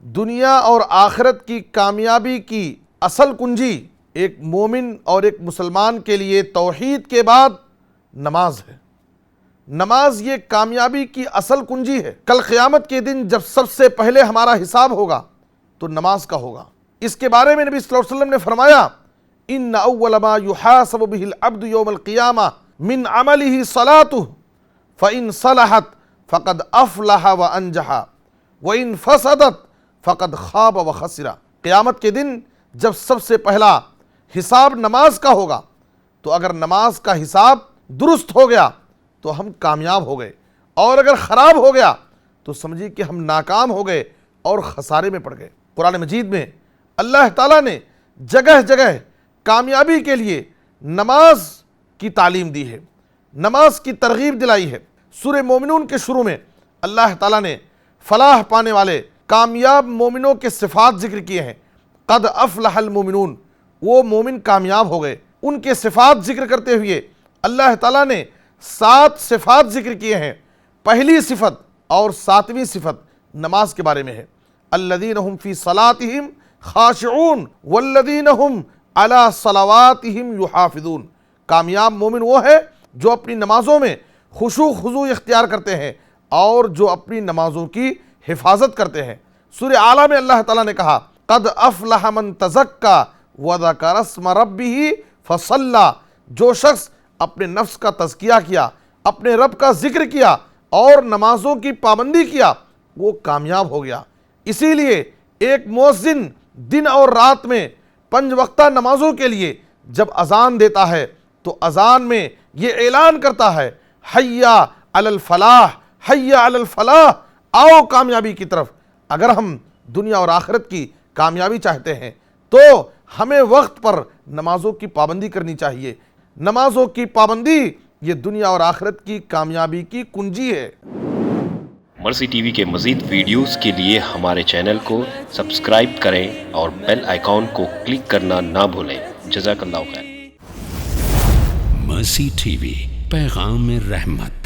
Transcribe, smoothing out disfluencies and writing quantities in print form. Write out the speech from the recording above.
دنیا اور آخرت کی کامیابی کی اصل کنجی ایک مومن اور ایک مسلمان کے لیے توحید کے بعد نماز ہے۔ نماز یہ کامیابی کی اصل کنجی ہے۔ کل قیامت کے دن جب سب سے پہلے ہمارا حساب ہوگا تو نماز کا ہوگا۔ اس کے بارے میں نبی صلی اللہ علیہ وسلم نے فرمایا ان اول ما یحاسب به العبد یوم القیامہ من عمله صلاته فإن صلحت فقد افلح وانجح وإن فسدت فقد خاب وخسر۔ قیامت کے دن جب سب سے پہلا حساب نماز کا ہوگا تو اگر نماز کا حساب درست ہو گیا تو ہم کامیاب ہو گئے، اور اگر خراب ہو گیا تو سمجھیے کہ ہم ناکام ہو گئے اور خسارے میں پڑ گئے۔ قرآن مجید میں اللہ تعالیٰ نے جگہ جگہ کامیابی کے لیے نماز کی تعلیم دی ہے، نماز کی ترغیب دلائی ہے۔ سورہ مومنون کے شروع میں اللہ تعالیٰ نے فلاح پانے والے کامیاب مومنوں کے صفات ذکر کیے ہیں۔ قد افلح المومنون، وہ مومن کامیاب ہو گئے۔ ان کے صفات ذکر کرتے ہوئے اللہ تعالیٰ نے 7 صفات ذکر کیے ہیں۔ پہلی صفت اور 7ویں صفت نماز کے بارے میں ہے۔ الذین هم فی صلاتہم خاشعون والذین هم علی صلواتہم یحافظون۔ کامیاب مومن وہ ہے جو اپنی نمازوں میں خشوع خضوع اختیار کرتے ہیں اور جو اپنی نمازوں کی حفاظت کرتے ہیں۔ سورہ اعلیٰ میں اللہ تعالیٰ نے کہا قد افلح من تزکا وذکر اسم ربہ فصلی۔ جو شخص اپنے نفس کا تزکیہ کیا، اپنے رب کا ذکر کیا اور نمازوں کی پابندی کیا، وہ کامیاب ہو گیا۔ اسی لیے ایک مؤذن دن اور رات میں 5 وقتہ نمازوں کے لیے جب اذان دیتا ہے تو اذان میں یہ اعلان کرتا ہے حی علی الفلاح، حی علی الفلاح، آؤ کامیابی کی طرف۔ اگر ہم دنیا اور آخرت کی کامیابی چاہتے ہیں تو ہمیں وقت پر نمازوں کی پابندی کرنی چاہیے۔ نمازوں کی پابندی یہ دنیا اور آخرت کی کامیابی کی کنجی ہے۔ مرسی ٹی وی کے مزید ویڈیوز کے لیے ہمارے چینل کو سبسکرائب کریں اور بیل آئیکن کو کلک کرنا نہ بھولیں۔ جزاک اللہ خیر۔ مرسی ٹی وی، پیغام رحمت۔